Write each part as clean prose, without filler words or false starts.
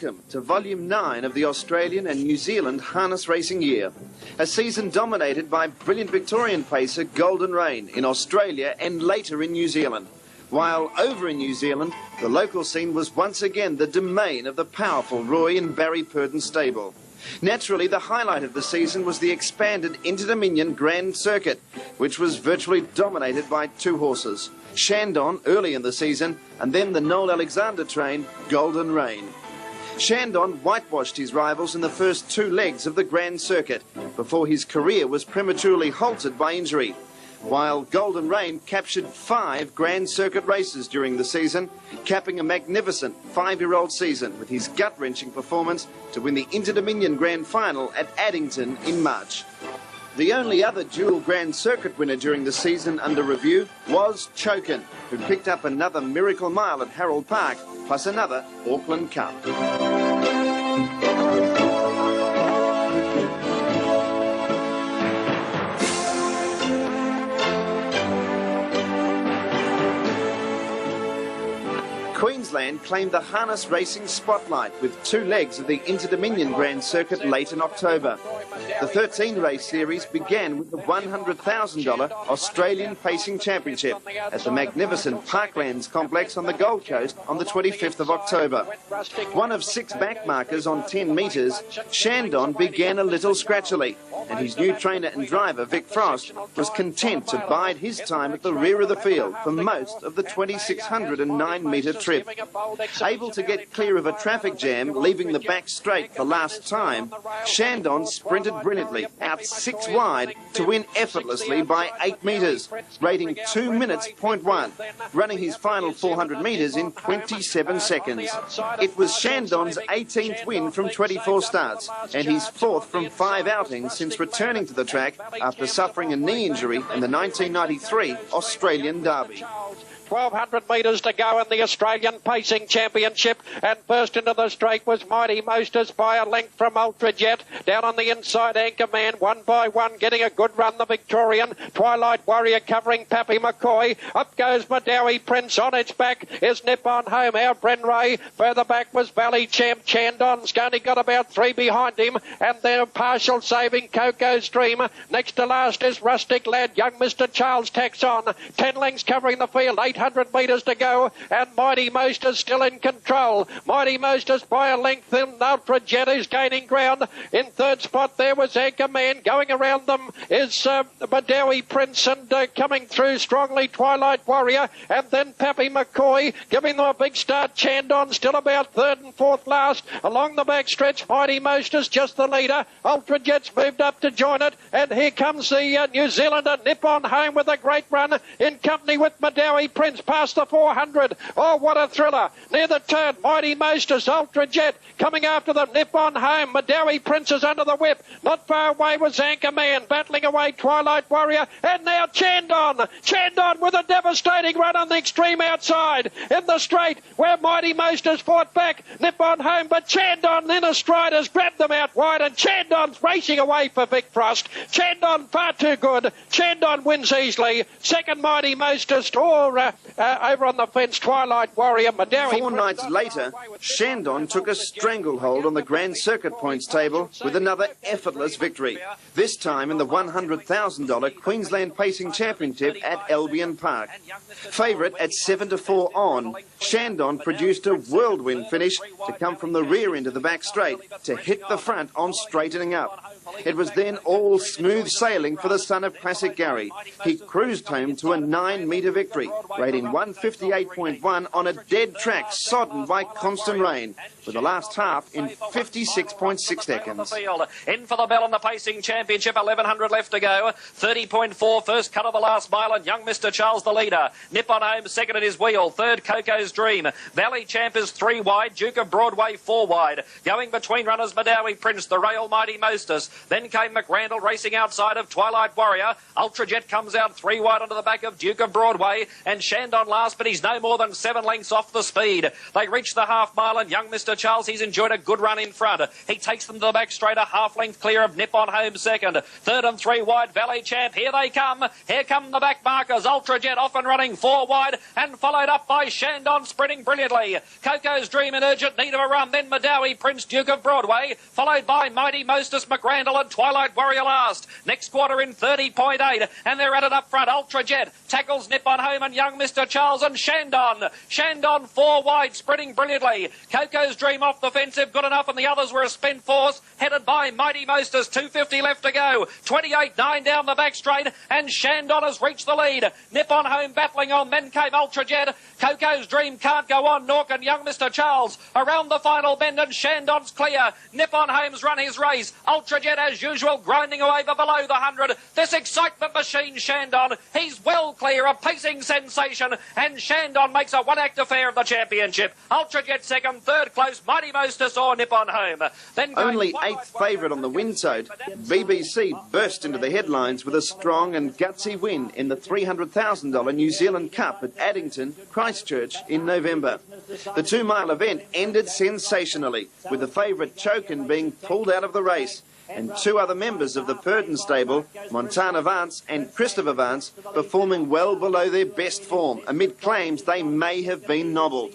Welcome to Volume 9 of the Australian and New Zealand harness racing year. A season dominated by brilliant Victorian pacer Golden Rain in Australia and later in New Zealand. While over in New Zealand, the local scene was once again the domain of the powerful Roy and Barry Purdon stable. Naturally, the highlight of the season was the expanded Inter-Dominion Grand Circuit, which was virtually dominated by two horses, Chandon early in the season, and then the Noel Alexander train, Golden Rain. Chandon whitewashed his rivals in the first two legs of the Grand Circuit, before his career was prematurely halted by injury, while Golden Rain captured 5 Grand Circuit races during the season, capping a magnificent 5-year-old season with his gut-wrenching performance to win the Inter-Dominion Grand Final at Addington in March. The only other dual Grand Circuit winner during the season under review was Chandon, who picked up another miracle mile at Harold Park, plus another Auckland Cup. Queensland claimed the harness racing spotlight with 2 legs of the Inter-Dominion Grand Circuit late in October. The 13-race series began with the $100,000 Australian Pacing Championship at the magnificent Parklands complex on the Gold Coast on the 25th of October. One of 6 backmarkers on 10 metres, Chandon began a little scratchily, and his new trainer and driver, Vic Frost, was content to bide his time at the rear of the field for most of the 2,609-metre trip. Able to get clear of a traffic jam, leaving the back straight for last time, Chandon sprinted brilliantly out 6 wide to win effortlessly by 8 metres, rating 2 minutes .1, running his final 400 metres in 27 seconds. It was Chandon's 18th win from 24 starts and his 4th from 5 outings since returning to the track after suffering a knee injury in the 1993 Australian Derby. 1,200 metres to go in the Australian Pacing Championship, and first into the straight was Mighty Mosters by a length from Ultra Jet. Down on the inside, Anchorman, one by one, getting a good run, the Victorian. Twilight Warrior covering Pappy McCoy. Up goes Madawi Prince, on its back is Nippon Home, our Brenray. Further back was Valley Champ. Chandon's only got about 3 behind him, and then partial saving Coco's Dream. Next to last is Rustic Lad, young Mr. Charles tacks on. 10 lengths covering the field, 800 metres to go, and Mighty Mosters still in control. Mighty Mosters by a length, and Ultra Jet is gaining ground. In third spot there was Anchorman. Going around them is Madawi Prince, and coming through strongly Twilight Warrior, and then Pappy McCoy giving them a big start. Chandon still about 3rd and 4th last. Along the back stretch, Mighty Mosters just the leader. Ultra Jet's moved up to join it, and here comes the New Zealander Nippon Home with a great run in company with Madawi Prince past the 400. Oh, what a thriller. Near the turn, Mighty Mosters, Ultra Jet coming after them. Nippon Home, Madawi Prince is under the whip. Not far away was Anchorman, battling away Twilight Warrior, and now Chandon. Chandon with a devastating run on the extreme outside. In the straight, where Mighty Mosters fought back, Nippon Home, but Chandon in a stride has grabbed them out wide, and Chandon's racing away for Vic Frost. Chandon far too good. Chandon wins easily. Second, Mighty Mosters, over on the fence, Twilight Warrior, Madawi. 4 nights later, Chandon took a stranglehold on the Grand Circuit points table with another effortless victory, this time in the $100,000 Queensland Pacing Championship at Albion Park. Favourite at 7-4 on, Chandon produced a whirlwind finish to come from the rear end of the back straight to hit the front on straightening up. It was then all smooth sailing for the son of Classic Gary. He cruised home to a 9-metre victory, rating 158.1 on a dead track sodden by constant rain, with the last half in 56.6 seconds. In for the bell in the Pacing Championship, 1,100 left to go. 30.4, first cut of the last mile, and young Mr. Charles the leader. Nippon Home second at his wheel. Third, Coco's Dream. Valley Champ is 3 wide. Duke of Broadway 4 wide. Going between runners, Madawi Prince, the Rail Mighty Mosters. Then came McRandle racing outside of Twilight Warrior. Ultrajet comes out 3 wide onto the back of Duke of Broadway, and Chandon last, but he's no more than 7 lengths off the speed. They reach the half mile, and young Mr. Charles, he's enjoyed a good run in front. He takes them to the back straight, a half length clear of Nippon Home second. 3rd and 3 wide, Valley Champ. Here they come. Here come the back markers. Ultrajet off and running 4 wide, and followed up by Chandon sprinting brilliantly. Coco's Dream in urgent need of a run. Then Madawi, Prince Duke of Broadway, followed by Mighty Mostus, McRandle and Twilight Warrior last. Next quarter in 30.8, and they're at it up front. Ultrajet tackles Nippon Home and young Mr. Charles and Chandon. Chandon 4 wide, sprinting brilliantly. Coco's Dream off the offensive, good enough, and the others were a spent force, headed by Mighty Mostus. 2.50 left to go. 28.9 down the back straight, and Chandon has reached the lead. Nippon Home battling on, then came Ultrajet. Coco's Dream can't go on, nor can young Mr. Charles. Around the final bend, and Chandon's clear. Nippon Home's run his race. Ultrajet, as usual, grinding away for below the 100. This excitement machine, Chandon, he's well clear, a pacing sensation, and Chandon makes a one-act affair of the championship. Ultrajet second, 3rd close, Mighty Mostus or Nippon Home. Then only 8th favourite on the win tote, BBC burst into the headlines with a strong and gutsy win in the $300,000 New Zealand Cup at Addington, Christchurch in November. The 2-mile event ended sensationally, with the favourite Chokin being pulled out of the race, and 2 other members of the Purdon stable, Montana Vance and Christopher Vance, performing well below their best form, amid claims they may have been nobbled.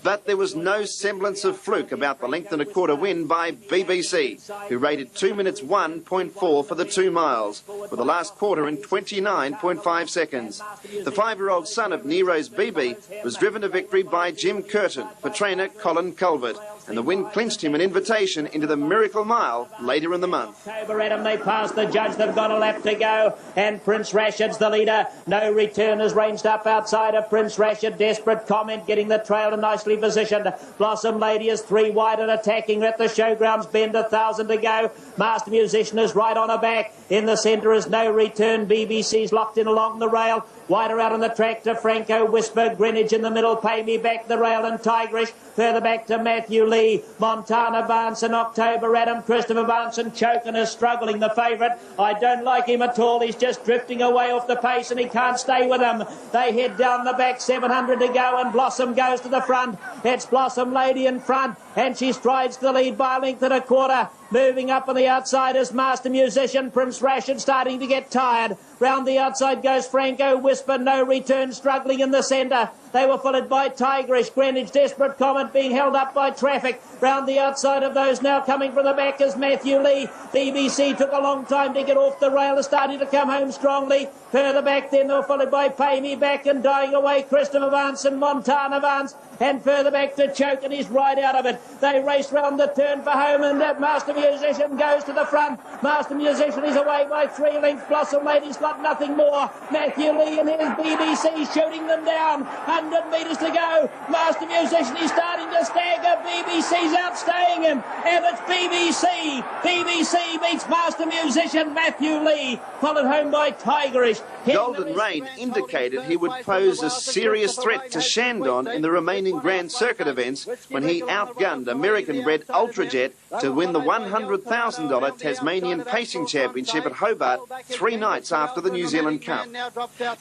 But there was no semblance of fluke about the length and a quarter win by BBC, who rated 2 minutes 1.4 for the 2 miles, with the last quarter in 29.5 seconds. The 5-year-old son of Nero's BB was driven to victory by Jim Curtin for trainer Colin Culvert, and the win clinched him an invitation into the Miracle Mile later in the month. They passed the judge, they've got a lap to go, and Prince Rashid's the leader. No Return is ranged up outside of Prince Rashid. Desperate Comment getting the trail and nicely positioned. Blossom Lady is 3 wide and attacking at the showgrounds bend, 1,000 to go. Master Musician is right on her back. In the centre is No Return. BBC's locked in along the rail. Wider out on the track to Franco Whisper. Greenwich in the middle, Pay Me Back the rail, and Tigerish. Further back to Matthew Lee. Montana Vance and October Adam. Christopher Vance and Chokin is struggling, the favourite. I don't like him at all. He's just drifting away off the pace and he can't stay with them. They head down the back, 700 to go, and Blossom goes to the front. It's Blossom Lady in front, and she strides the lead by a length and a quarter. Moving up on the outside is Master Musician. Prince Rashid starting to get tired. Round the outside goes Franco Whisper. No Return struggling in the centre. They were followed by Tigerish. Greenwich, Desperate Comment being held up by traffic. Round the outside of those now coming from the back is Matthew Lee. BBC took a long time to get off the rail. Is starting to come home strongly. Further back then they were followed by Pay Me Back and dying away Christopher Vance and Montana Vance. And further back to Choke, and he's right out of it. They race round the turn for home, and Master Musician goes to the front. Master Musician is away by 3 lengths. Blossom Lady's got nothing more. Matthew Lee and his BBC shooting them down. 100 metres to go. Master Musician is starting to stagger. BBC's outstaying him, and it's BBC. BBC beats Master Musician Matthew Lee, followed home by Tigerish. Golden Rain indicated he would pose a serious threat to Chandon in the remaining Grand Circuit events when he outgunned American-bred Ultrajet to win the $100,000 Tasmanian Pacing Championship at Hobart 3 nights after the New Zealand Cup.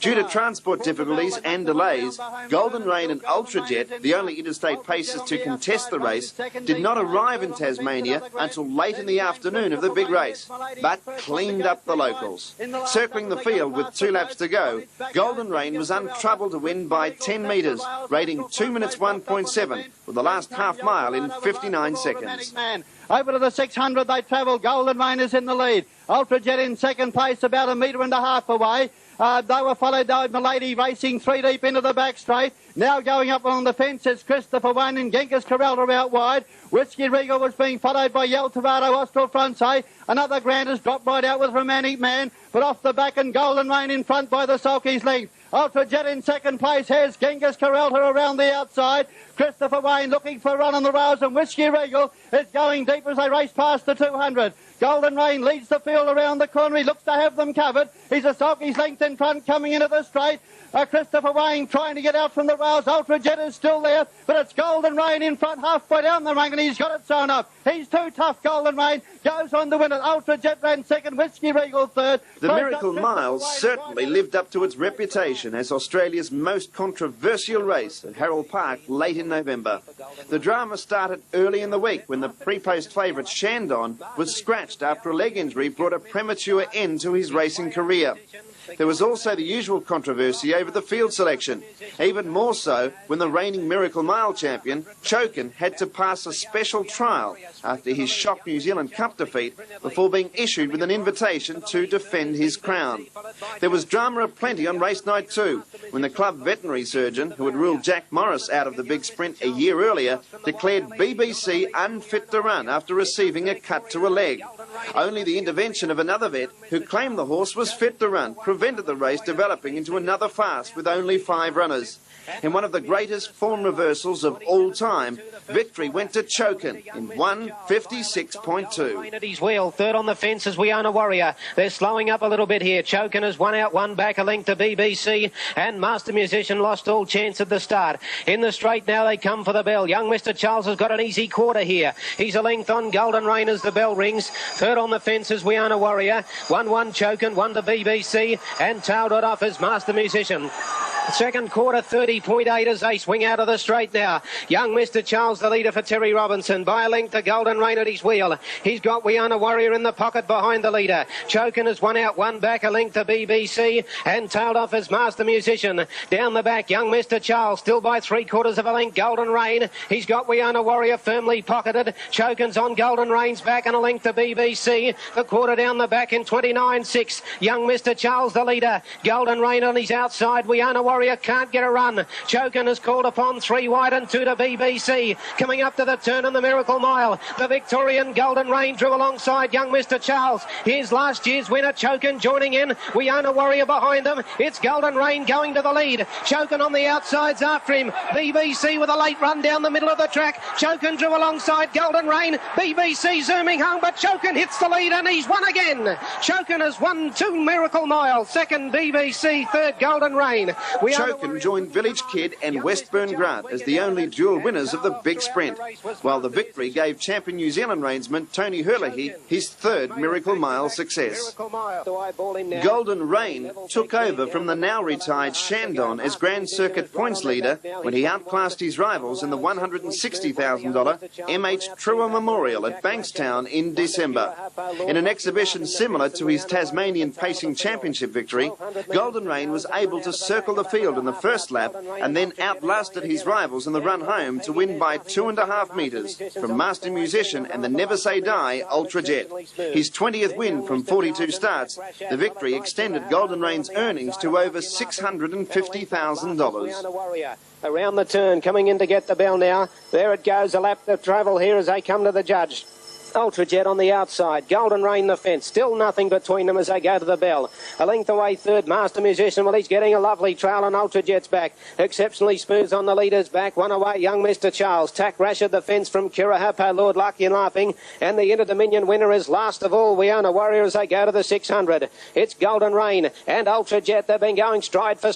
Due to transport difficulties and delays, Golden Rain and Ultrajet, the only interstate pacers to contest the race, did not arrive in Tasmania until late in the afternoon of the big race, but cleaned up the locals. Circling the field with 2 laps to go, Golden Rain was untroubled to win by 10 metres, rating 2 minutes 1.7, with the last half mile in 59 seconds. Over to the 600 they travel. Golden Rain is in the lead. Ultrajet in second place, about 1.5 metres away. They were followed by Milady racing 3 deep into the back straight. Now going up on the fence is Christopher Wayne and Genghis Corralta out wide. Whiskey Regal was being followed by Yel Tavaro Austral Francais. Another Grand has dropped right out with Romantic Man, but off the back and Golden Rain in front by the sulky's length. Ultrajet in second place has Genghis Corralta around the outside. Christopher Wayne looking for a run on the rails, and Whiskey Regal is going deep as they race past the 200. Golden Rain leads the field around the corner. He looks to have them covered. He's a sulky's length in front coming into the straight. Christopher Wayne trying to get out from the rails. Ultra Jet is still there, but it's Golden Rain in front halfway down the ring, and he's got it sewn up. He's too tough. Golden Rain goes on to win it. Ultra Jet ran second, Whiskey Regal third. The Miracle Mile certainly lived up to its reputation as Australia's most controversial race at Harold Park late in November. The drama started early in the week when the pre-post favourite Chandon was scratched after a leg injury brought a premature end to his racing career. There was also the usual controversy over the field selection, even more so when the reigning Miracle Mile champion, Chandon, had to pass a special trial after his shock New Zealand Cup defeat before being issued with an invitation to defend his crown. There was drama aplenty on race night too, when the club veterinary surgeon, who had ruled Jack Morris out of the big sprint a year earlier, declared BBC unfit to run after receiving a cut to a leg. Only the intervention of another vet, who claimed the horse was fit to run, prevented the race developing into another farce with only 5 runners. In one of the greatest form reversals of all time, victory went to Chandon in 1:56.2. At his wheel, third on the fence is We Own a Warrior. They're slowing up a little bit here. Chandon has one out, one back, a length to BBC, and Master Musician lost all chance at the start. In the straight now they come for the bell. Young Mr. Charles has got an easy quarter here. He's a length on Golden Rain as the bell rings. Third on the fence is We Own a Warrior. 1-1 Chandon, 1 to BBC, and tailed it off as Master Musician. Second quarter, 30.8 as they swing out of the straight now. Young Mr. Charles, the leader for Terry Robinson. By a length to Golden Rain at his wheel. He's got We Own a Warrior in the pocket behind the leader. Chandon has one out, one back, a length to BBC, and tailed off as Master Musician. Down the back, Young Mr. Charles, still by 3/4 of a length, Golden Rain. He's got We Own a Warrior firmly pocketed. Chandon's on Golden Rain's back and a length to BBC. The quarter down the back in 29.6. Young Mr. Charles, the leader. Golden Rain on his outside. We Own a Warrior can't get a run. Chandon has called upon 3 wide and 2 to BBC. Coming up to the turn on the Miracle Mile. The Victorian Golden Rain drew alongside Young Mr. Charles. Here's last year's winner, Chandon, joining in. We Own a Warrior behind them. It's Golden Rain going to the lead. Chandon on the outsides after him. BBC with a late run down the middle of the track. Chandon drew alongside Golden Rain. BBC zooming home, but Chandon hits the lead and he's won again. Chandon has won 2 Miracle Mile. Second BBC, third Golden Rain. Chandon joined Village Kid and Westburn Grant as the only dual winners of the big sprint, while the victory gave champion New Zealand reinsman Tony Herlihy his 3rd Miracle Mile success. Golden Rain took over from the now retired Chandon as Grand Circuit points leader when he outclassed his rivals in the $160,000 MH Trua Memorial at Bankstown in December. In an exhibition similar to his Tasmanian Pacing Championship victory, Golden Rain was able to circle the field in the first lap and then outlasted his rivals in the run home to win by 2.5 metres from Master Musician and the Never Say Die Ultra Jet. His 20th win from 42 starts, the victory extended Golden Rain's earnings to over $650,000. Around the turn, coming in to get the bell now. There it goes, a lap of travel here as they come to the judge. Ultra Jet on the outside. Golden Rain the fence. Still nothing between them as they go to the bell. A length away third, Master Musician. Well, he's getting a lovely trail on Ultra Jet's back. Exceptionally smooth on the leader's back. One away, Young Mr. Charles. Tack Rashid the fence from Kirahapo, Lord Lucky and Laughing. And the Inter Dominion winner is last of all. We Own a Warrior as they go to the 600. It's Golden Rain and Ultra Jet. They've been going stride for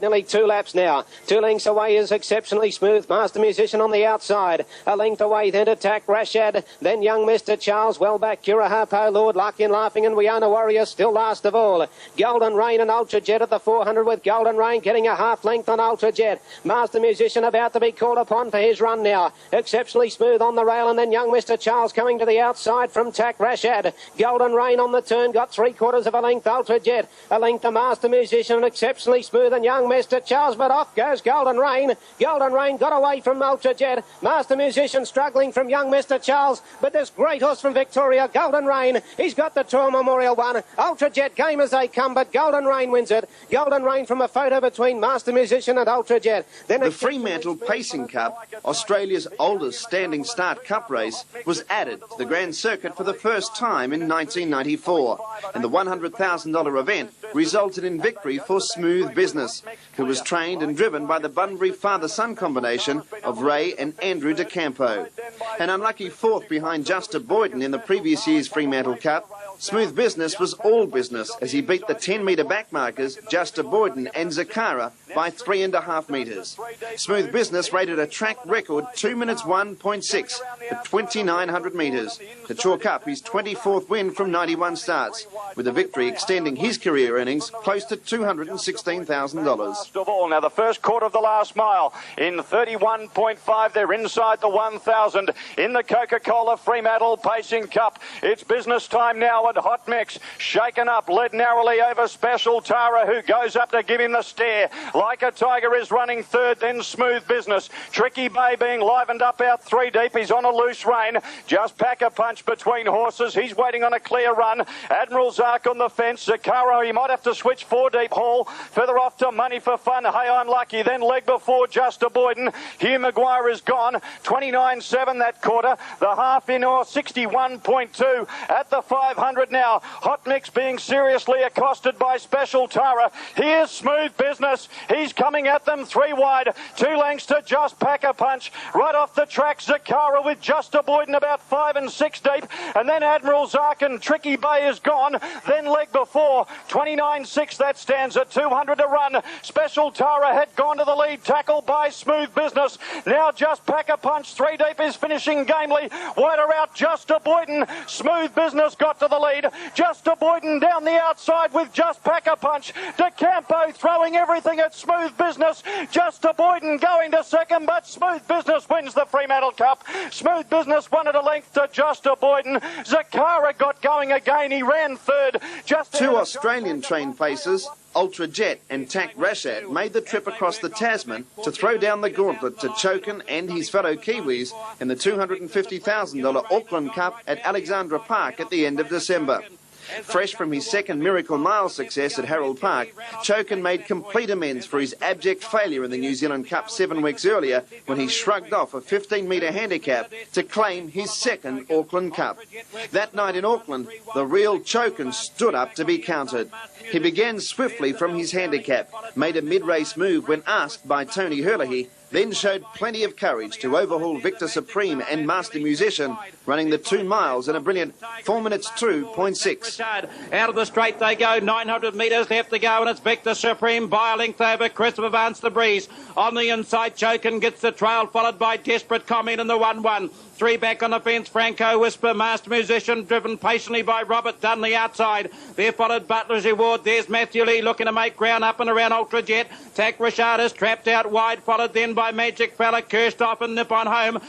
nearly 2 laps now. 2 lengths away is exceptionally smooth. Master Musician on the outside. A length away then to Tack Rashid. Then Young Mr. Charles, well back, Kirahapo, Lord Lucky and Laughing, and We Own a Warrior still last of all. Golden Rain and Ultra Jet at the 400 with Golden Rain getting a half length on Ultra Jet. Master Musician about to be called upon for his run now. Exceptionally smooth on the rail, and then Young Mr. Charles coming to the outside from Tack Rashid. Golden Rain on the turn, got 3/4 of a length, Ultra Jet. A length to Master Musician, exceptionally smooth, and Young Mr. Charles, but off goes Golden Rain. Golden Rain got away from Ultra Jet. Master Musician struggling from Young Mr. Charles, but this great horse from Victoria, Golden Rain, he's got the Tour Memorial one. Ultra Jet game as they come, but Golden Rain wins it. Golden Rain from a photo between Master Musician and Ultra Jet. Then the Fremantle Pacing Cup, Australia's oldest standing start cup race, was added to the Grand Circuit for the first time in 1994, and the $100,000 event resulted in victory for Smooth Business, who was trained and driven by the Bunbury father-son combination of Ray and Andrew DeCampo. An unlucky 4th behind Just Juster Boyden in the previous year's Fremantle Cup, Smooth Business was all business as he beat the 10-metre backmarkers Juster Boyden and Zakara by 3.5 metres. Smooth Business rated a track record 2 minutes 1.6 at 2,900 metres to chalk up his 24th win from 91 starts, with the victory extending his career earnings close to $216,000. Now the first quarter of the last mile in 31.5. They're inside the 1,000 in the Coca-Cola Fremantle Pacing Cup. It's business time now at Hot Mix. Shaken up, led narrowly over Special Tara, who goes up to give him the stare. Like a Tiger is running third, then Smooth Business. Tricky Bay being livened up out 3 deep. He's on a loose rein. Just pack a punch between horses. He's waiting on a clear run. Admiral's Arc on the fence. Zakara, he might have to switch 4 deep. Hall further off to Money for Fun. Hey, I'm Lucky. Then leg before Juster Boyden. Hugh Maguire is gone. 29.7 that quarter. The half in or 61.2 at the 500 now. Hot Mix being seriously accosted by Special Tara. Here's Smooth Business. He's coming at them 3 wide. 2 lengths to Just Pack a Punch. Right off the track, Zakara with Juster Boyden about 5 and 6 deep. And then Admiral's Arc and Tricky Bay is gone. Then leg before. 29.6 that stands at 200 to run. Special Tara had gone to the lead, tackled by Smooth Business. Now Just Pack a Punch 3 deep is finishing gamely. Wider out Juster Boyden. Smooth Business got to the lead. Juster Boyden down the outside with Just Pack a Punch. De Campo throwing everything at Smooth Business. Juster Boyden going to second, but Smooth Business wins the Fremantle Cup. Smooth Business won at a length to Juster Boyden. Zakara got going again. He ran third. Two Australian-trained pacers, Ultra Jet and Tak Rashad, made the trip across the Tasman to throw down the gauntlet to Chandon and his fellow Kiwis in the $250,000 Auckland Cup at Alexandra Park at the end of December. Fresh from his second Miracle Mile success at Harold Park, Chandon made complete amends for his abject failure in the New Zealand Cup 7 weeks earlier when he shrugged off a 15-metre handicap to claim his second Auckland Cup. That night in Auckland, the real Chandon stood up to be counted. He began swiftly from his handicap, made a mid-race move when asked by Tony Herlihy, then showed plenty of courage to overhaul Victor Supreme and Master Musician, running the 2 miles in a brilliant 4 minutes 2.6. Out of the straight they go, 900 metres left to go, and it's Victor Supreme by a length over Christopher Vance the Breeze. On the inside, Chandon gets the trail, followed by Desperate Comment in the 1-1. 3 back on the fence, Franco Whisper, Master Musician, driven patiently by Robert Dunley outside. There followed Butler's Reward. There's Matthew Lee looking to make ground up and around Ultra Jet. Tak Rashad is trapped out wide, followed then by Magic Fella, Kirchhoff and Nippon Home.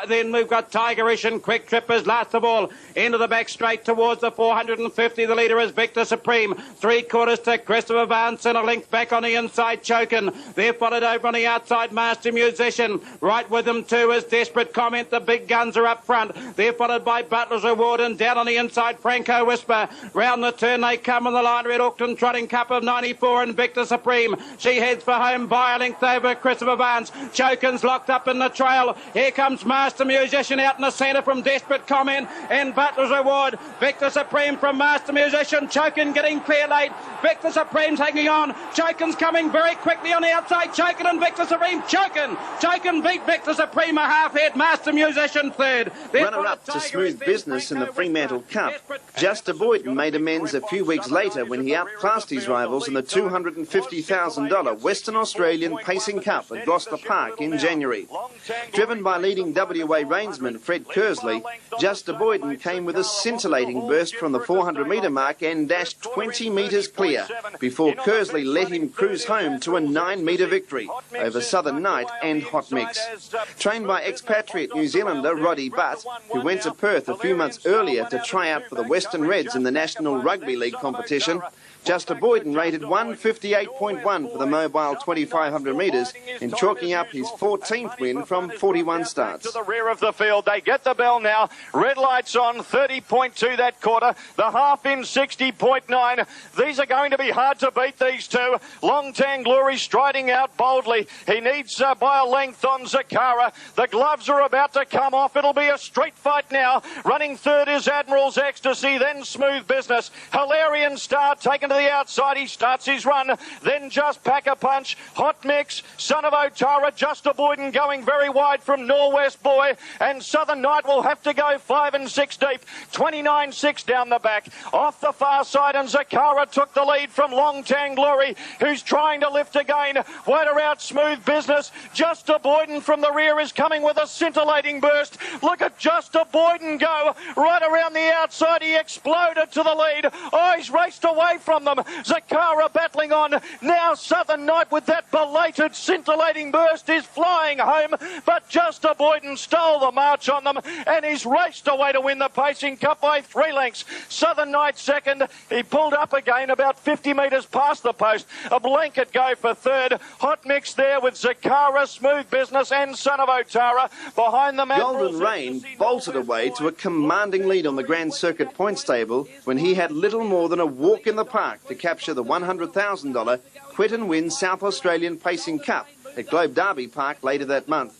Then we've got Tigerish and Quick Trippers last of all. Into the back straight towards the 450. The leader is Victor Supreme. 3/4 to Christopher Vance and a length back on the inside, Chandon. There followed over on the outside, Master Musician. Right with them too is Desperate Comment. The big guns are up front. They're followed by Butler's Reward and down on the inside, Franco Whisper. Round the turn they come on the line, Red Auckland Trotting Cup of 94 and Victor Supreme. She heads for home by a length over Christopher Vance. Chandon's locked up in the trail. Here comes Master Musician out in the centre from Desperate Comment and Butler's Reward. Victor Supreme from Master Musician. Chandon getting clear late. Victor Supreme's hanging on. Chandon's coming very quickly on the outside. Chandon and Victor Supreme. Chandon beat Victor Supreme a half head. Master Musician third. Runner-up to Smooth Business in the Fremantle Cup, Juster Boyden made amends a few weeks later when he outclassed his rivals in the $250,000 Western Australian Pacing Cup at Gloucester Park in January. Driven by leading WA reinsman Fred Kersley, Juster Boyden came with a scintillating burst from the 400-metre mark and dashed 20 metres clear before Kersley let him cruise home to a 9-metre victory over Southern Night and Hot Mix. Trained by expatriate New Zealander Roddy Butt, who went to Perth a few months earlier to try out for the Western Reds in the National Rugby League competition, Juster Boyden rated 158.1 for the mobile 2,500 metres in chalking up his 14th win from 41 starts. To the rear of the field, they get the bell now. Red lights on, 30.2 that quarter. The half in 60.9. These are going to be hard to beat, these two. Long Tang Glory striding out boldly. He needs by a length on Zakara. The gloves are about to come off. It'll be a street fight now. Running third is Admiral's Ecstasy, then Smooth Business. Hilarian Star taken into the outside. He starts his run. Then Just Pack a Punch. Hot Mix. Son of Otara. Just a Boyden going very wide from Norwest Boy. And Southern Night will have to go 5 and 6 deep. 29-6 down the back. Off the far side, and Zakara took the lead from Long Tang Glory, who's trying to lift again. Wader out Smooth Business. Just a Boyden from the rear is coming with a scintillating burst. Look at Just a Boyden go. Right around the outside, he exploded to the lead. Oh, he's raced away from them. Zakara battling on. Now Southern Night with that belated scintillating burst is flying home, but Just a Boyden stole the march on them and he's raced away to win the Pacing Cup by 3 lengths. Southern Night second. He pulled up again about 50 metres past the post. A blanket go for third. Hot Mix there with Zakara, Smooth Business and Son of Otara. Behind them, Golden Rain bolted away to a commanding lead on the Grand Circuit Points table when he had little more than a walk in the park to capture the $100,000 Quit and Win South Australian Pacing Cup at Globe Derby Park later that month.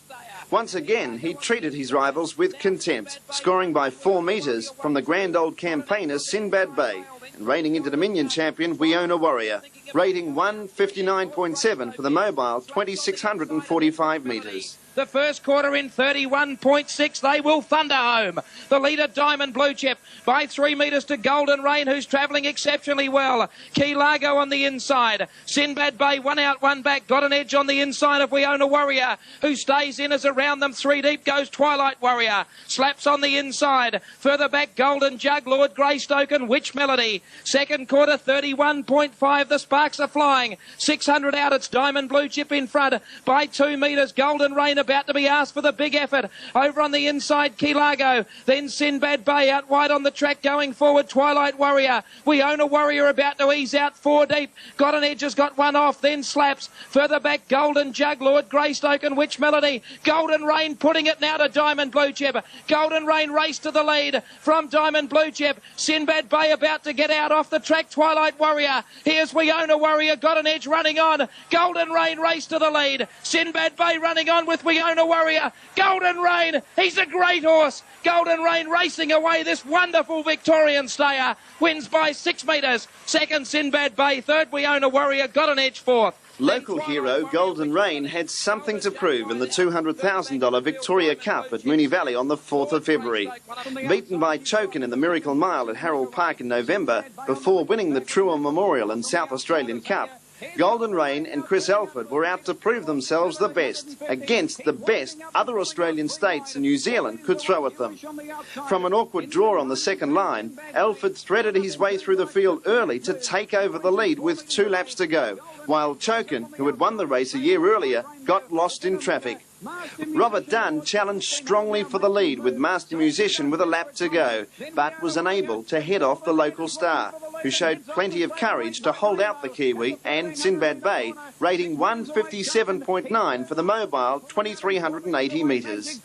Once again, he treated his rivals with contempt, scoring by 4 metres from the grand old campaigner Sinbad Bay and reigning into Dominion champion We Own a Warrior, rating 159.7 for the mobile 2,645 metres. The first quarter in 31.6. They will thunder home. The leader, Diamond Blue Chip, by 3 metres to Golden Rain, who's travelling exceptionally well. Key Largo on the inside. Sinbad Bay, 1 out, 1 back. Got an edge on the inside of We Own a Warrior, who stays in as around them 3 deep goes Twilight Warrior. Slaps on the inside. Further back, Golden Jug, Lord Greystoke and Witch Melody. Second quarter, 31.5. The sparks are flying. 600 out. It's Diamond Blue Chip in front by 2 metres. Golden Rain about to be asked for the big effort. Over on the inside, Key Largo. Then Sinbad Bay out wide on the track going forward. Twilight Warrior. We Own a Warrior about to ease out 4 deep. Got an edge, has got one off. Then Slaps. Further back, Golden Jug, Lord Greystoke and Witch Melody. Golden Rain putting it now to Diamond Blue Chip. Golden Rain race to the lead from Diamond Blue Chip. Sinbad Bay about to get out off the track. Twilight Warrior. Here's We Own a Warrior. Got an edge running on. Golden Rain race to the lead. Sinbad Bay running on with We Own a Warrior. Golden Rain, he's a great horse. Golden Rain racing away. This wonderful Victorian stayer wins by 6 metres. Second, Sinbad Bay. Third, We Own a Warrior. Got an edge fourth. Local hero Golden Rain had something to prove in the $200,000 Victoria Cup at Moonee Valley on the 4th of February. Beaten by Chokin in the Miracle Mile at Harold Park in November before winning the Truer Memorial and South Australian Cup, Golden Rain and Chris Alford were out to prove themselves the best against the best other Australian states and New Zealand could throw at them. From an awkward draw on the second line, Alford threaded his way through the field early to take over the lead with 2 laps to go, while Chokin, who had won the race a year earlier, got lost in traffic. Robert Dunn challenged strongly for the lead with Master Musician with a lap to go, but was unable to head off the local star, who showed plenty of courage to hold out the Kiwi and Sinbad Bay, rating 157.9 for the mobile 2,380 metres.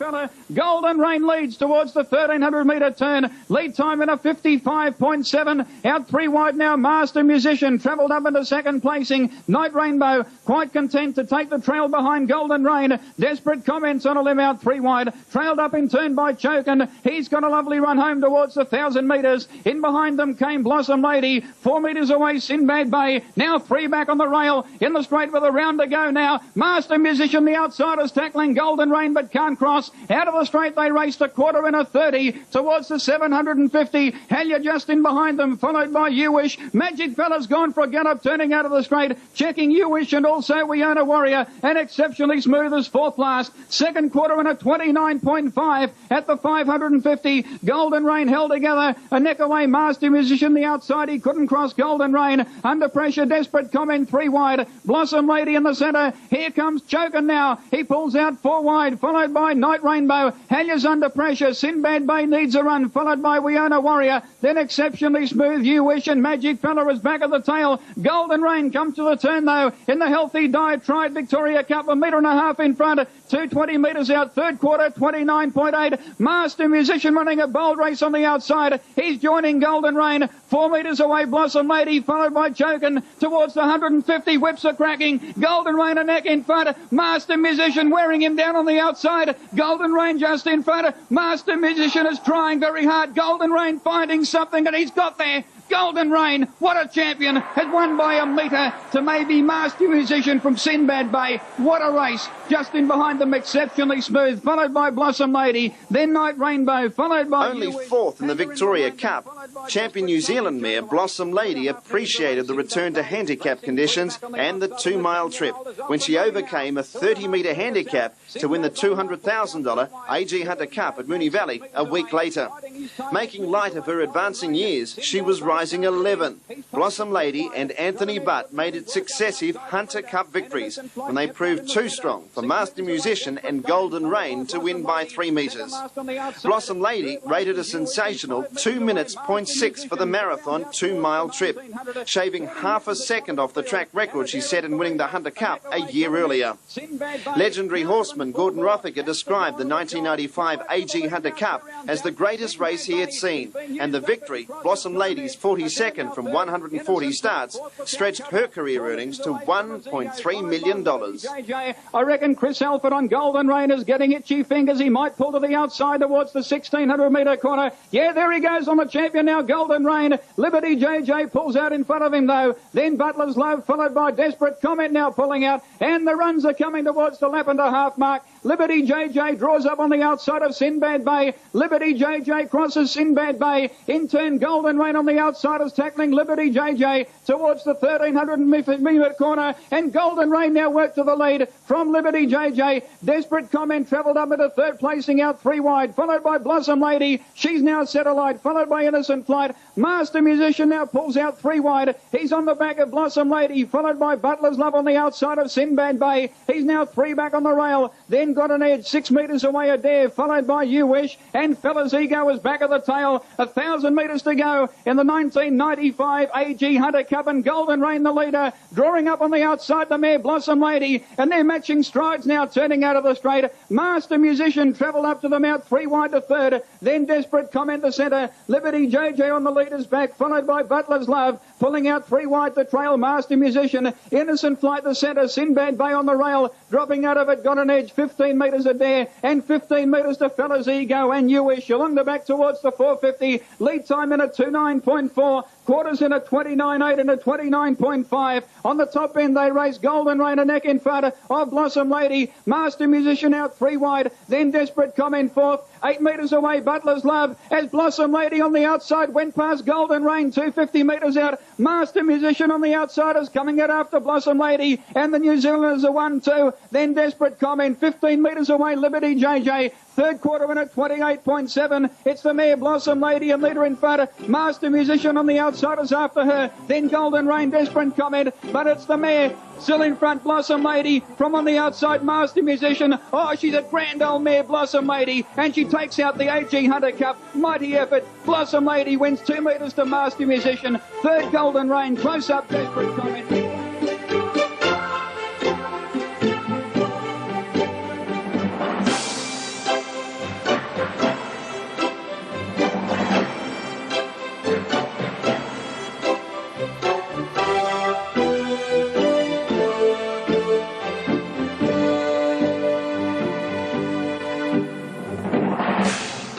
Golden Rain leads towards the 1,300 metre turn. Lead time in a 55.7. Out 3 wide now, Master Musician travelled up into second placing. Night Rainbow quite content to take the trail behind Golden Rain. Desperate Comments on a limb out 3 wide. Trailed up in turn by Chokin. He's got a lovely run home towards the 1,000 metres. In behind them came Blossom Lady. 4 metres away, Sinbad Bay. Now 3 back on the rail. In the straight with a round to go now. Master Musician, the outsiders tackling Golden Rain but can't cross. Out of the straight they raced a quarter in a 30 towards the 750. Halia just in behind them, followed by You Wish. Magic Fella's gone for a gallop, turning out of the straight, checking You Wish and also We Own a Warrior. And exceptionally smooth as 4th last. Second quarter in a 29.5 at the 550. Golden Rain held together. A neck away, Master Musician, the outside. He couldn't cross Golden Rain. Under pressure, Desperate Comment 3 wide. Blossom Lady in the centre. Here comes Chokin now. He pulls out 4 wide, followed by Night Rainbow. Halia's under pressure. Sinbad Bay needs a run, followed by We Own a Warrior. Then exceptionally smooth You Wish and Magic Fella is back at the tail. Golden Rain comes to the turn though in the Healthy Diatribe Victoria Cup, 1.5 metres in front. 220 metres out, third quarter, 29.8. Master Musician running a bold race on the outside. He's joining Golden Rain. 4 metres away, Blossom Lady, followed by Chokin towards the 150. Whips are cracking. Golden Rain a neck in front. Master Musician wearing him down on the outside. Golden Rain just in front. Master Musician is trying very hard. Golden Rain finding something, and he's got there. Golden Rain, what a champion, has won by a metre to maybe Master Musician from Sinbad Bay. What a race. Just in behind them, exceptionally smooth, followed by Blossom Lady, then Night Rainbow, followed by... Only fourth in the Victoria Cup, champion New Zealand mare Blossom Lady appreciated the return to handicap conditions and the 2-mile trip when she overcame a 30-metre handicap to win the $200,000 A.G. Hunter Cup at Moonee Valley a week later. Making light of her advancing years, she was rising 11. Blossom Lady and Anthony Butt made it successive Hunter Cup victories when they proved too strong for Master Musician and Golden Rain to win by 3 metres. Blossom Lady rated a sensational 2 minutes 0.6 for the marathon 2-mile trip, shaving half a second off the track record she set in winning the Hunter Cup a year earlier. Legendary horseman Gordon Rothacker described the 1995 A.G. Hunter Cup as the greatest race he had seen, and the victory, Blossom Lady's 42nd from 140 starts, stretched her career earnings to $1.3 million. I reckon Chris Alford on Golden Rain is getting itchy fingers. He might pull to the outside towards the 1,600-metre corner. Yeah, there he goes on the champion now, Golden Rain. Liberty JJ pulls out in front of him, though. Then Butler's Love, followed by Desperate Comment now pulling out. And the runs are coming towards the lap and a half mark. Liberty JJ draws up on the outside of Sinbad Bay. Liberty JJ crosses Sinbad Bay. In turn, Golden Rain on the outside is tackling Liberty JJ towards the 1,300-metre corner. And Golden Rain now worked to the lead from Liberty JJ. Desperate Comment travelled up into third, placing out 3 wide, followed by Blossom Lady. She's now set alight, followed by Innocent Flight. Master Musician now pulls out 3 wide. He's on the back of Blossom Lady, followed by Butler's Love on the outside of Sinbad Bay. He's now 3 back on the rail. Then got an edge 6 metres away Adair, followed by You Wish, and Fella's Ego is back of the tail. 1,000 metres to go in the 1995 A.G. Hunter Cup, and Golden Rain the leader, drawing up on the outside the mare Blossom Lady, and they're matching strides now, turning out of the straight. Master Musician travelled up to them out 3 wide to third, then Desperate Comment to centre. Liberty JJ on the leader's back, followed by Butler's Love, pulling out 3 wide to trail Master Musician. Innocent Flight the centre, Sinbad Bay on the rail, dropping out of it, got an edge 15 metres Adair, and 15 metres to Fella's Ego and You Wish along the back towards the 450. Lead time in a 29.4. Quarters in a 29.8 and a 29.5. On the top end, they race Golden Rain a neck in front of Blossom Lady. Master Musician out 3 wide. Then Desperate Comment fourth. 8 metres away, Butler's Love. As Blossom Lady on the outside went past Golden Rain, 250 metres out. Master Musician on the outside is coming out after Blossom Lady. And the New Zealanders are 1-2. Then Desperate Comment, 15 metres away, Liberty JJ. Third quarter in at 28.7. It's the mare Blossom Lady and leader in front. Master Musician on the outside is after her. Then Golden Rain, Desperate Comment. But it's the mare still in front, Blossom Lady. From on the outside, Master Musician. Oh, she's a grand old mare, Blossom Lady. And she takes out the A.G. Hunter Cup. Mighty effort. Blossom Lady wins 2 metres to Master Musician. Third, Golden Rain. Close up, Desperate Comment.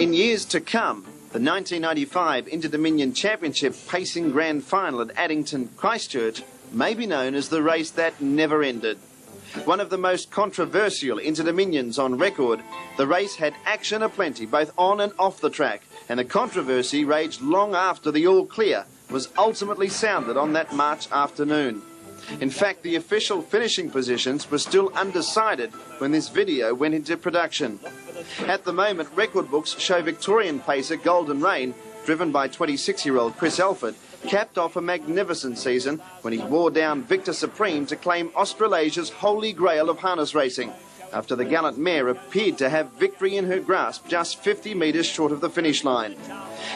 In years to come, the 1995 Inter-Dominion Championship Pacing Grand Final at Addington, Christchurch may be known as the race that never ended. One of the most controversial Inter-Dominions on record, the race had action aplenty both on and off the track, and the controversy raged long after the all clear was ultimately sounded on that March afternoon. In fact, the official finishing positions were still undecided when this video went into production. At the moment, record books show Victorian pacer Golden Rain, driven by 26-year-old Chris Alford, capped off a magnificent season when he wore down Victor Supreme to claim Australasia's holy grail of harness racing, after the gallant mare appeared to have victory in her grasp just 50 metres short of the finish line.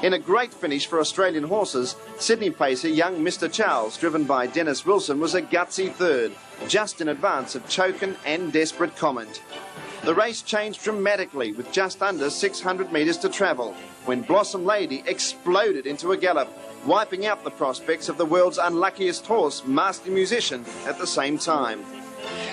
In a great finish for Australian horses, Sydney pacer young Mr. Charles, driven by Dennis Wilson, was a gutsy third, just in advance of Chokin and Desperate Comment. The race changed dramatically with just under 600 metres to travel when Blossom Lady exploded into a gallop, wiping out the prospects of the world's unluckiest horse, Master Musician, at the same time.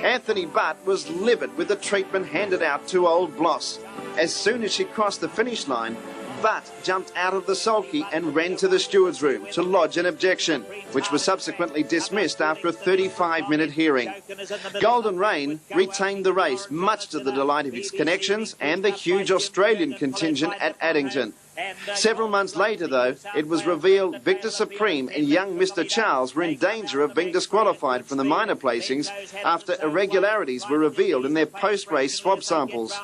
Anthony Butt was livid with the treatment handed out to old Bloss. As soon as she crossed the finish line, but jumped out of the sulky and ran to the steward's room to lodge an objection, which was subsequently dismissed after a 35-minute hearing. Golden Rain retained the race, much to the delight of its connections and the huge Australian contingent at Addington. Several months later, though, it was revealed Victor Supreme and young Mr. Charles were in danger of being disqualified from the minor placings after irregularities were revealed in their post-race swab samples.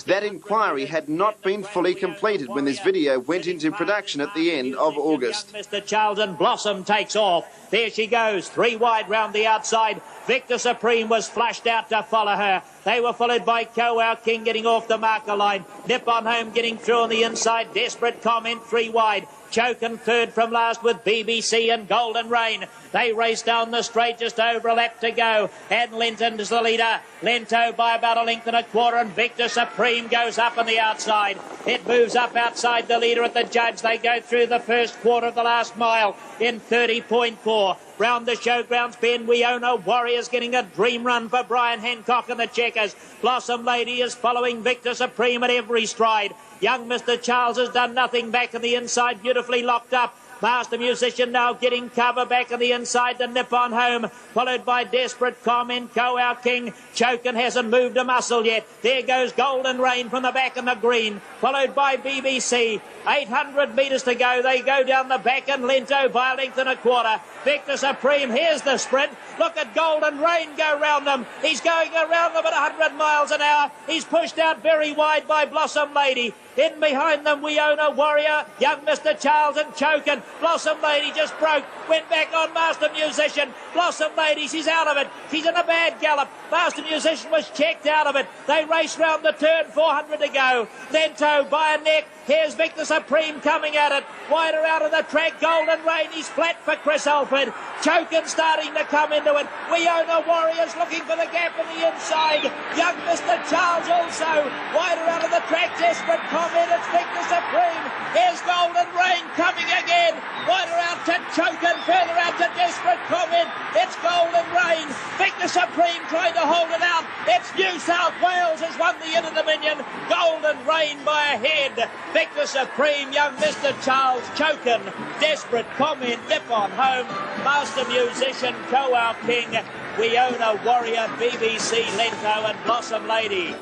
That inquiry had not been fully completed when this video went into production at the end of August. Mr. Chandon, Blossom takes off. There she goes, 3 wide round the outside. Victor Supreme was flashed out to follow her. They were followed by Our King getting off the marker line. Nip on Home getting through on the inside. Desperate Comment 3 wide. Chokin third from last with BBC and Golden Rain. They race down the straight, just over a lap to go. And Linton is the leader. Lento by about a length and a quarter, and Victor Supreme goes up on the outside. It moves up outside the leader at the judge. They go through the first quarter of the last mile in 30.4. Round the showgrounds bend, We Own a Warrior's getting a dream run for Brian Hancock and the Checkers. Blossom Lady is following Victor Supreme at every stride. Young Mr. Charles has done nothing back on the inside, beautifully locked up. Master Musician now getting cover back on the inside to Nip on Home, followed by Desperate Comment, Our King. Chokin hasn't moved a muscle yet. There goes Golden Rain from the back in the green, followed by BBC. 800 metres to go. They go down the back and Lento by a length and a quarter. Victor Supreme, here's the sprint. Look at Golden Rain go round them. He's going around them at 100 miles an hour. He's pushed out very wide by Blossom Lady. In behind them, We Own a Warrior, young Mr. Charles and Chokin. Blossom Lady just broke, went back on Master Musician. Blossom Lady, she's out of it. She's in a bad gallop. Master Musician was checked out of it. They race round the turn, 400 to go. Lento by a neck. Here's Victor Supreme coming at it. Wider out of the track, Golden Rain. He's flat for Chris Alford. Chokin starting to come into it. We Own a Warriors looking for the gap on the inside. Young Mr. Charles also. Wider out of the track, Desperate Comment. It's Victor Supreme. Here's Golden Rain coming again. Wider out to Chokin. Further out to Desperate Comment. It's Golden Rain. Victor Supreme trying to hold it out. It's New South Wales has won the Inter-Dominion. Golden Rain by a head. Victor Supreme, young Mr. Charles, Chokin, Desperate Comment, Nip on Home, Master Musician, Our King, We Own a Warrior, BBC, Lento and Blossom Lady.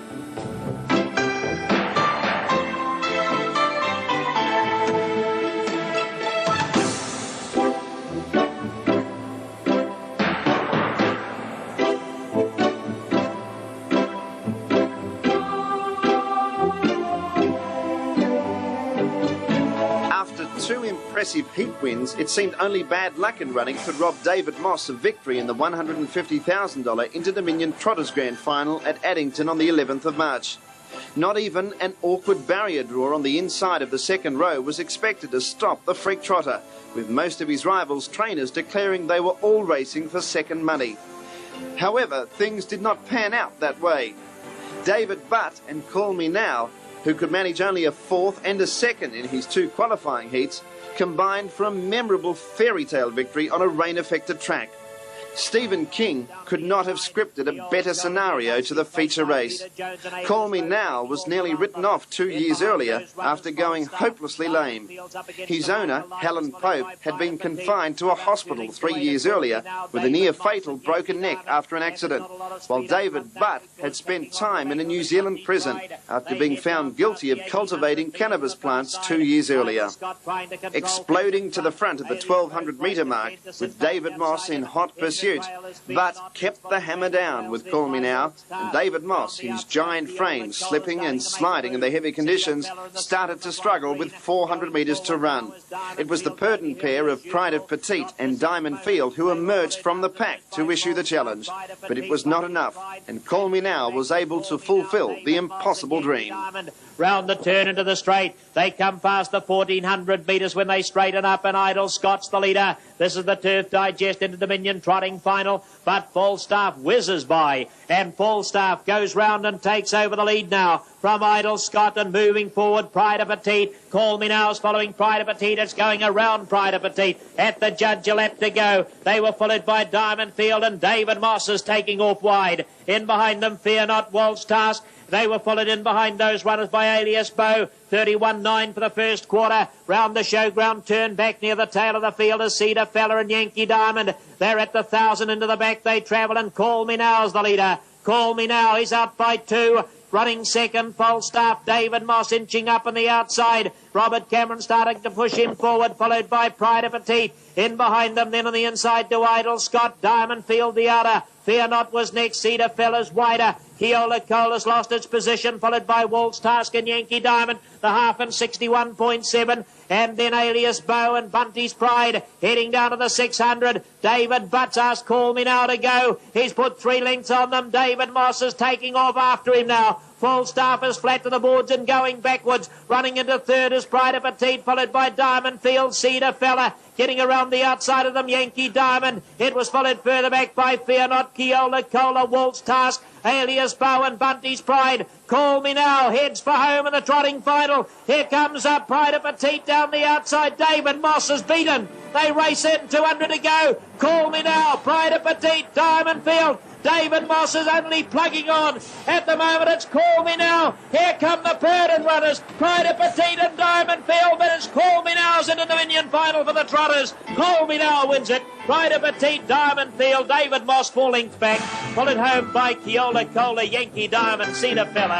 Two impressive heat wins, it seemed only bad luck in running could rob David Moss of victory in the $150,000 Inter-Dominion Trotters Grand Final at Addington on the 11th of March. Not even an awkward barrier draw on the inside of the second row was expected to stop the freak trotter, with most of his rivals' trainers declaring they were all racing for second money. However, things did not pan out that way. David Butt and Call Me Now, who could manage only a fourth and a second in his 2 qualifying heats, combined for a memorable fairy tale victory on a rain-affected track. Stephen King could not have scripted a better scenario to the feature race. Call Me Now was nearly written off 2 years earlier after going hopelessly lame. His owner, Helen Pope, had been confined to a hospital 3 years earlier with a near-fatal broken neck after an accident, while David Butt had spent time in a New Zealand prison after being found guilty of cultivating cannabis plants 2 years earlier. Exploding to the front at the 1200-metre mark with David Moss in hot pursuit, but kept the hammer down with Call Me Now, and David Moss, his giant frame slipping and sliding in the heavy conditions, started to struggle with 400 metres to run. It was the Purton pair of Pride of Petite and Diamond Field who emerged from the pack to issue the challenge, but it was not enough, and Call Me Now was able to fulfil the impossible dream. Round the turn into the straight, they come past the 1400 metres when they straighten up, and Idle Scott's the leader. This is the Turf Digest Inter-Dominion trotting final, but Falstaff whizzes by, and Falstaff goes round and takes over the lead now from Idle Scott, and moving forward Pride of Petite. Call Me Now is following Pride of Petite. It's going around Pride of Petite. At the judge a lap to go. They were followed by Diamond Field, and David Moss is taking off wide. In behind them, Fear Not, Waltz Task. They were followed in behind those runners by Alias Bow. 31.9 for the first quarter. Round the showground turn back near the tail of the field is Cedar Fella and Yankee Diamond. They're at the 1,000 into the back they travel, and Call Me Now is the leader. Call Me Now, he's out by 2. Running second, Falstaff, David Moss inching up on the outside. Robert Cameron starting to push him forward, followed by Pride of Petite. In behind them, then on the inside to Idle Scott, Diamond Field the outer. Fear Not was next, Cedar Fella's wider. Keola Cola's lost its position, followed by Waltz Task and Yankee Diamond. The half and 61.7. And then Alias Bow and Bunty's Pride heading down to the 600. David Butts asked Call Me Now to go. He's put 3 lengths on them. David Moss is taking off after him now. Falstaff is flat to the boards and going backwards. Running into third is Pride of Petite, followed by Diamond Field, Cedar Fella. Getting around the outside of them, Yankee Diamond. It was followed further back by Fear Not, Keola Cola, Waltz Task, Alias Bow and Bunty's Pride. Call Me Now heads for home in the trotting final. Here comes up Pride of Petite down the outside. David Moss is beaten. They race in, 200 to go. Call Me Now, Pride of Petite, Diamond Field. David Moss is only plugging on. At the moment, it's Call Me Now. Here come the Purdon runners. Pride of Petite and Diamond Field, but it's Call Me Now's in the Dominion final for the Trotters. Call Me Now wins it. Pride of Petite, Diamond Field, David Moss 4 lengths back. Followed home by Keola Cola, Yankee Diamond, Cedar Fella.